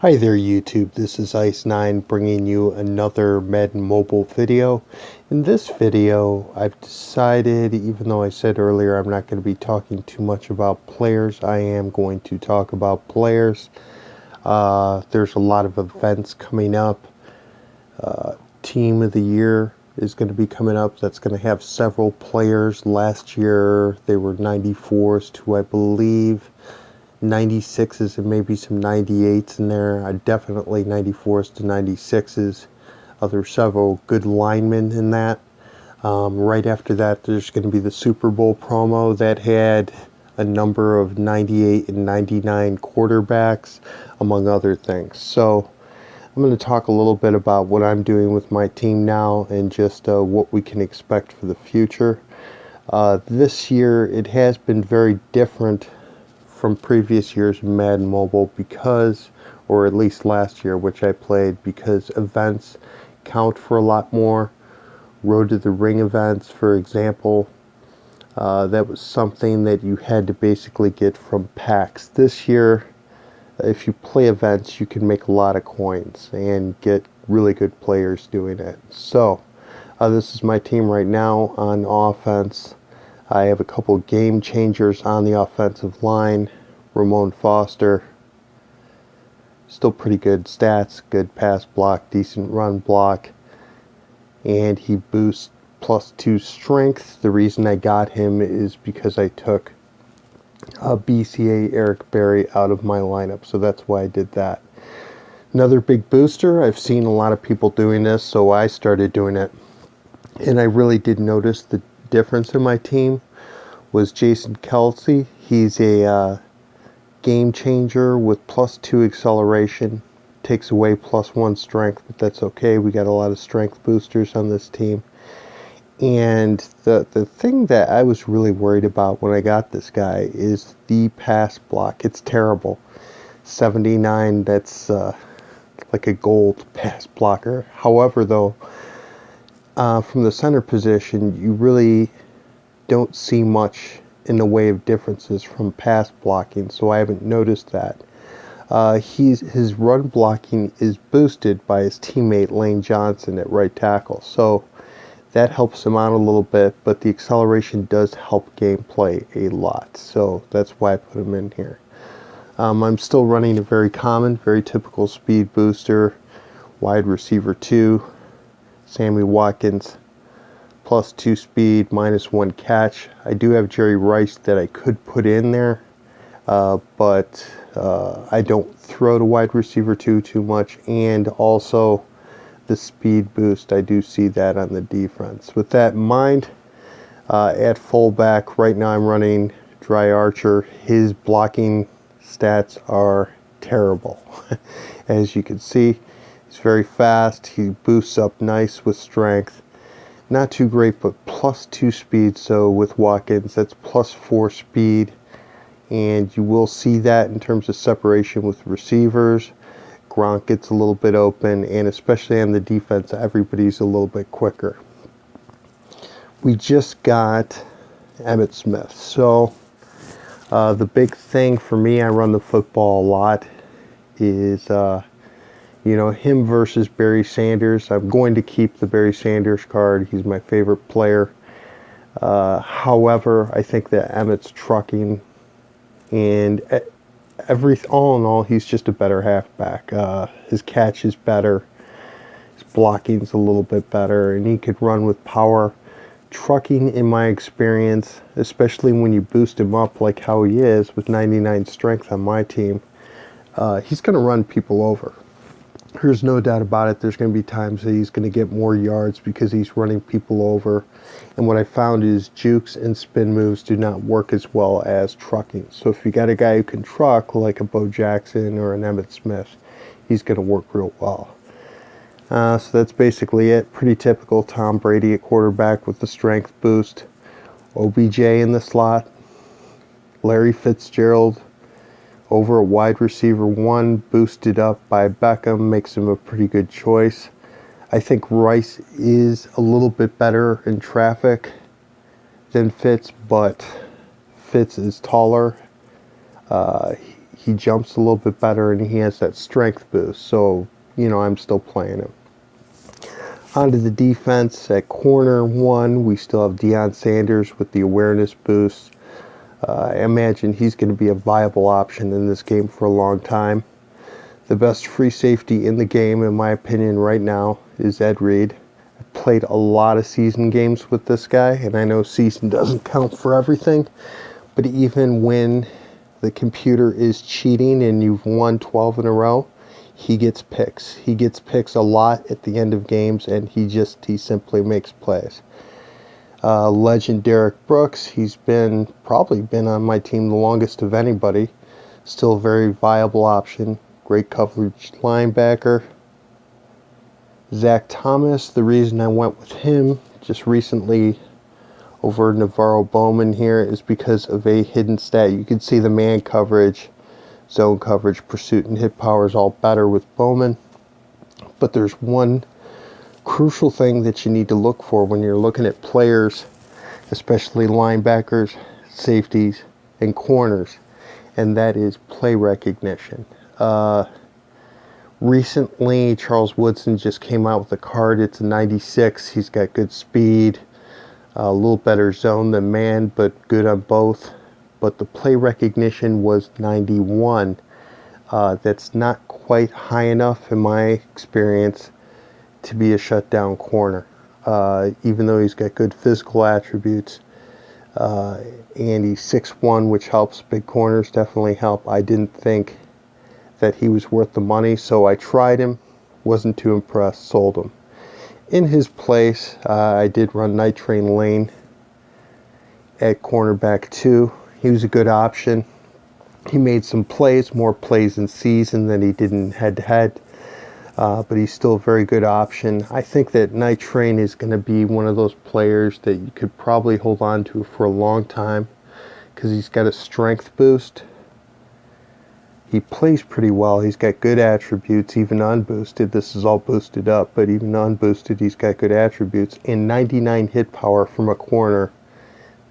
Hi there YouTube, this is Ice9 bringing you another Madden Mobile video. In this video, I've decided, even though I said earlier I'm not going to be talking too much about players, I am going to talk about players. There's a lot of events coming up. Team of the Year is going to be coming up. That's going to have several players. Last year they were 94s to, I believe, 96s and maybe some 98s in there. Definitely 94s to 96s. There's several good linemen in that. Right after that, there's going to be the Super Bowl promo that had a number of 98 and 99 quarterbacks, among other things. So I'm going to talk a little bit about what I'm doing with my team now and just what we can expect for the future. This year, it has been very different from previous years in Madden Mobile because, or at least last year, which I played, because events count for a lot more. Road to the Ring events, for example, that was something that you had to basically get from packs. This year, if you play events, you can make a lot of coins and get really good players doing it. So, this is my team right now on offense. I have a couple game changers on the offensive line. Ramon Foster, still pretty good stats, good pass block, decent run block, and he boosts +2 strength. The reason I got him is because I took BCA Eric Berry out of my lineup, so that's why I did that. Another big booster, I've seen a lot of people doing this, so I started doing it, and I really did notice the difference in my team was Jason Kelsey. He's a game changer with +2 acceleration, takes away +1 strength, but that's okay. We got a lot of strength boosters on this team. And the thing that I was really worried about when I got this guy is the pass block. It's terrible. 79, that's like a gold pass blocker. However, though, from the center position, you really don't see much in the way of differences from pass blocking, so I haven't noticed that. His run blocking is boosted by his teammate Lane Johnson at right tackle, so that helps him out a little bit, but the acceleration does help gameplay a lot, so that's why I put him in here. I'm still running a very common, very typical speed booster, wide receiver 2, Sammy Watkins, +2 speed, -1 catch. I do have Jerry Rice that I could put in there, but I don't throw to wide receiver 2 too much, and also the speed boost, I do see that on the defense. With that in mind, at fullback, right now I'm running Dry Archer. His blocking stats are terrible. As you can see, he's very fast. He boosts up nice with strength. Not too great, but +2 speed. So with Watkins, that's +4 speed. And you will see that in terms of separation with receivers. Gronk gets a little bit open, and especially on the defense, everybody's a little bit quicker. We just got Emmitt Smith. So the big thing for me, I run the football a lot, is him versus Barry Sanders. I'm going to keep the Barry Sanders card. He's my favorite player. However, I think that Emmitt's trucking, and all in all, he's just a better halfback. His catch is better. His blocking's a little bit better, and he could run with power. Trucking, in my experience, especially when you boost him up like how he is with 99 strength on my team, he's going to run people over. There's no doubt about it. There's going to be times that he's going to get more yards because he's running people over. And what I found is jukes and spin moves do not work as well as trucking. So if you got a guy who can truck, like a Bo Jackson or an Emmitt Smith, he's going to work real well. So that's basically it. Pretty typical Tom Brady at quarterback with the strength boost. OBJ in the slot. Larry Fitzgerald over a wide receiver 1, boosted up by Beckham, makes him a pretty good choice. I think Rice is a little bit better in traffic than Fitz, but Fitz is taller. he jumps a little bit better and he has that strength boost. So, I'm still playing him. Onto the defense. At corner 1, we still have Deion Sanders with the awareness boost. I imagine he's going to be a viable option in this game for a long time. The best free safety in the game, in my opinion, right now is Ed Reed. I've played a lot of season games with this guy, and I know season doesn't count for everything, but even when the computer is cheating and you've won 12 in a row, he gets picks. He gets picks a lot at the end of games, and he simply makes plays. Legend Derek Brooks, he's probably been on my team the longest of anybody. Still a very viable option. Great coverage linebacker. Zach Thomas, the reason I went with him just recently over Navarro Bowman here is because of a hidden stat. You can see the man coverage, zone coverage, pursuit, and hit power is all better with Bowman. But there's one crucial thing that you need to look for when you're looking at players, especially linebackers, safeties, and corners, and that is play recognition. Recently, Charles Woodson just came out with a card. It's a 96. He's got good speed, a little better zone than man, but good on both. But the play recognition was 91. That's not quite high enough in my experience to be a shutdown corner. Even though he's got good physical attributes, and he's 6'1", which helps. Big corners definitely help. I didn't think that he was worth the money, so I tried him, wasn't too impressed, sold him. In his place, I did run Night Train Lane at cornerback 2. He was a good option. He made some plays, more plays in season than he did in head-to-head, but he's still a very good option. I think that Night Train is going to be one of those players that you could probably hold on to for a long time because he's got a strength boost. He plays pretty well. He's got good attributes, even unboosted. This is all boosted up, but even unboosted, he's got good attributes. And 99 hit power from a corner.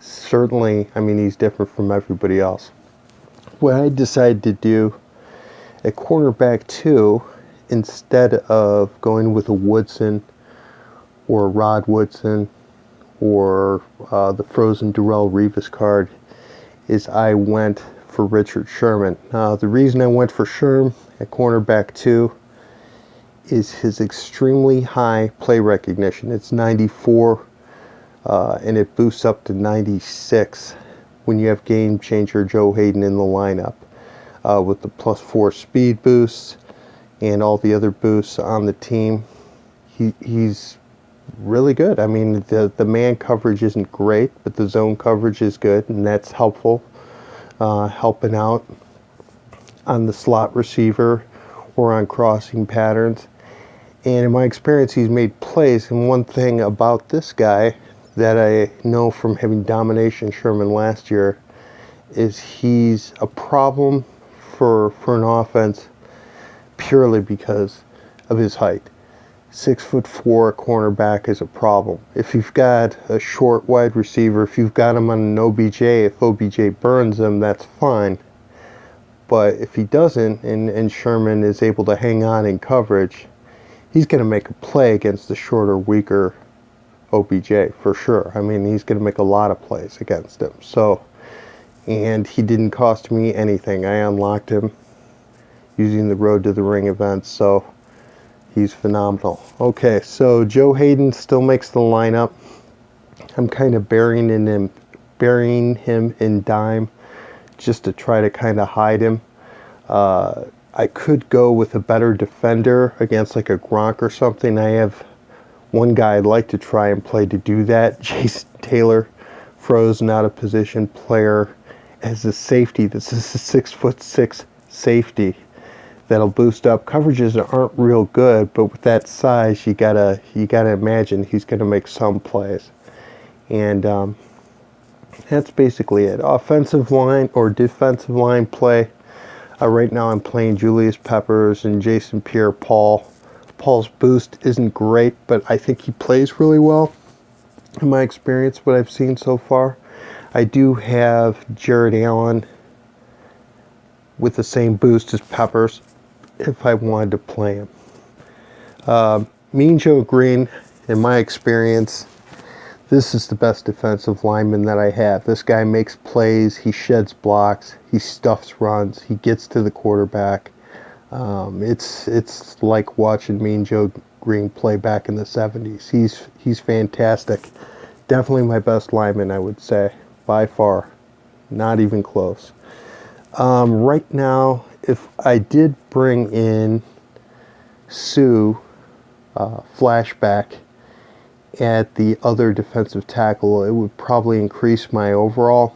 Certainly, he's different from everybody else. What I decided to do at cornerback 2, instead of going with a Woodson or a Rod Woodson or the frozen Darrelle Revis card, is I went for Richard Sherman. Now, the reason I went for Sherm at cornerback 2 is his extremely high play recognition. It's 94, and it boosts up to 96 when you have game changer Joe Hayden in the lineup, with the +4 speed boosts and all the other boosts on the team. He's really good. The man coverage isn't great, but the zone coverage is good, and that's helpful. Helping out on the slot receiver or on crossing patterns. And in my experience, he's made plays. And one thing about this guy that I know from having domination Sherman last year is he's a problem for an offense purely because of his height. 6'4" cornerback is a problem. If you've got a short wide receiver, if you've got him on an OBJ, if OBJ burns him, that's fine. But if he doesn't, and Sherman is able to hang on in coverage, he's going to make a play against the shorter, weaker OBJ for sure. He's going to make a lot of plays against him. So, and he didn't cost me anything. I unlocked him using the Road to the Ring event. So he's phenomenal. Okay, so Joe Hayden still makes the lineup. I'm kind of burying him in dime just to try to kind of hide him. I could go with a better defender against like a Gronk or something. I have one guy I'd like to try and play to do that. Jason Taylor, frozen out of position player as a safety. This is a 6'6" safety. That'll boost up. Coverages aren't real good, but with that size, you gotta imagine he's gonna make some plays. And that's basically it. Offensive line or defensive line play. Right now, I'm playing Julius Peppers and Jason Pierre-Paul. Paul's boost isn't great, but I think he plays really well. In my experience, what I've seen so far, I do have Jared Allen with the same boost as Peppers if I wanted to play him. Mean Joe Green, in my experience, this is the best defensive lineman that I have. This guy makes plays, he sheds blocks, he stuffs runs, he gets to the quarterback. It's like watching Mean Joe Green play back in the 70s. He's fantastic. Definitely my best lineman, I would say, by far. Not even close. Right now, if I did bring in Sue, flashback at the other defensive tackle, it would probably increase my overall.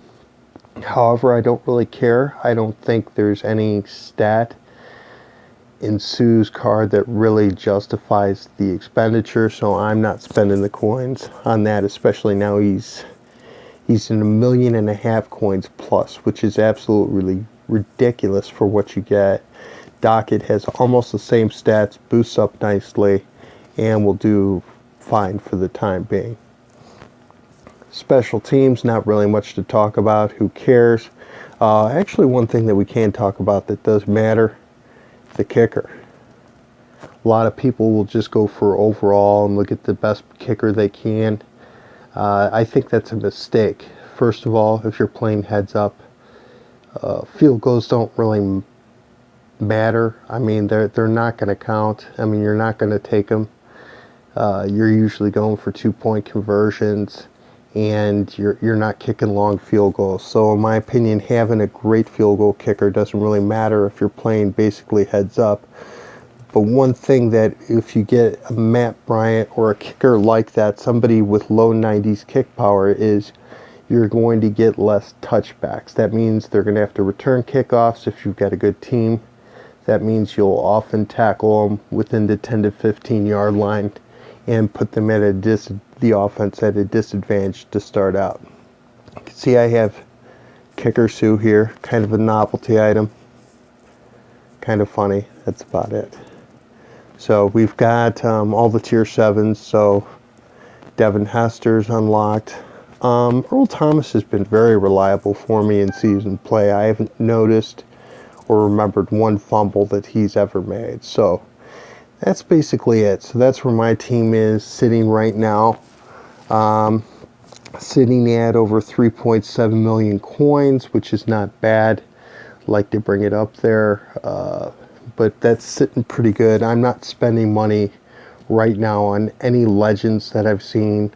However, I don't really care. I don't think there's any stat in Sue's card that really justifies the expenditure, so I'm not spending the coins on that, especially now he's in $1.5 million coins plus, which is absolutely ridiculous for what you get. Docket has almost the same stats, boosts up nicely, and will do fine for the time being. Special teams, not really much to talk about. Who cares? Actually, one thing that we can talk about that does matter, the kicker. A lot of people will just go for overall and look at the best kicker they can. I think that's a mistake. First of all, if you're playing heads up, field goals don't really matter. I mean, they're not going to count. I mean, you're not going to take them. You're usually going for 2-point conversions, and you're not kicking long field goals. So in my opinion, having a great field goal kicker doesn't really matter if you're playing basically heads up. But one thing that if you get a Matt Bryant or a kicker like that, somebody with low 90s kick power, is you're going to get less touchbacks. That means they're going to have to return kickoffs if you've got a good team. That means you'll often tackle them within the 10 to 15 yard line and put them at the offense at a disadvantage to start out. You can see I have Kicker Sue here, kind of a novelty item. Kind of funny, that's about it. So we've got all the tier 7s, so Devin Hester's unlocked. Earl Thomas has been very reliable for me in season play. I haven't noticed or remembered one fumble that he's ever made. So that's basically it. So that's where my team is sitting right now. Sitting at over 3.7 million coins, which is not bad. Like to bring it up there, but that's sitting pretty good. I'm not spending money right now on any legends that I've seen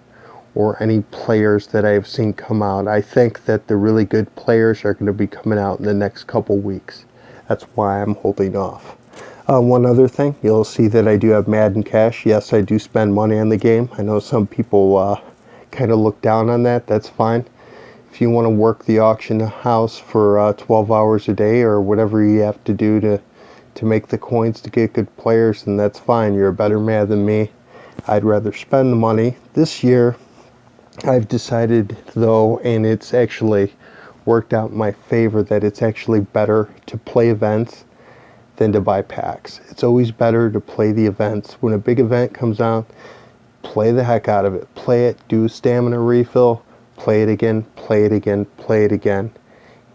or any players that I've seen come out. I think that the really good players are going to be coming out in the next couple weeks. That's why I'm holding off. One other thing, you'll see that I do have Madden Cash. Yes, I do spend money on the game. I know some people kind of look down on that. That's fine. If you want to work the auction house for 12 hours a day or whatever you have to do to make the coins to get good players, then that's fine. You're a better man than me. I'd rather spend the money. This year, I've decided, though, and it's actually worked out in my favor, that it's actually better to play events than to buy packs. It's always better to play the events. When a big event comes out, play the heck out of it. Play it, do a stamina refill, play it again, play it again, play it again.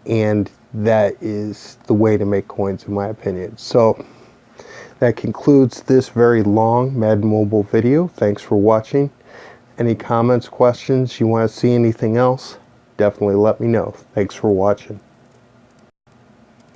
And that is the way to make coins, in my opinion. So that concludes this very long Madden Mobile video. Thanks for watching. Any comments, questions, you want to see anything else, definitely let me know. Thanks for watching.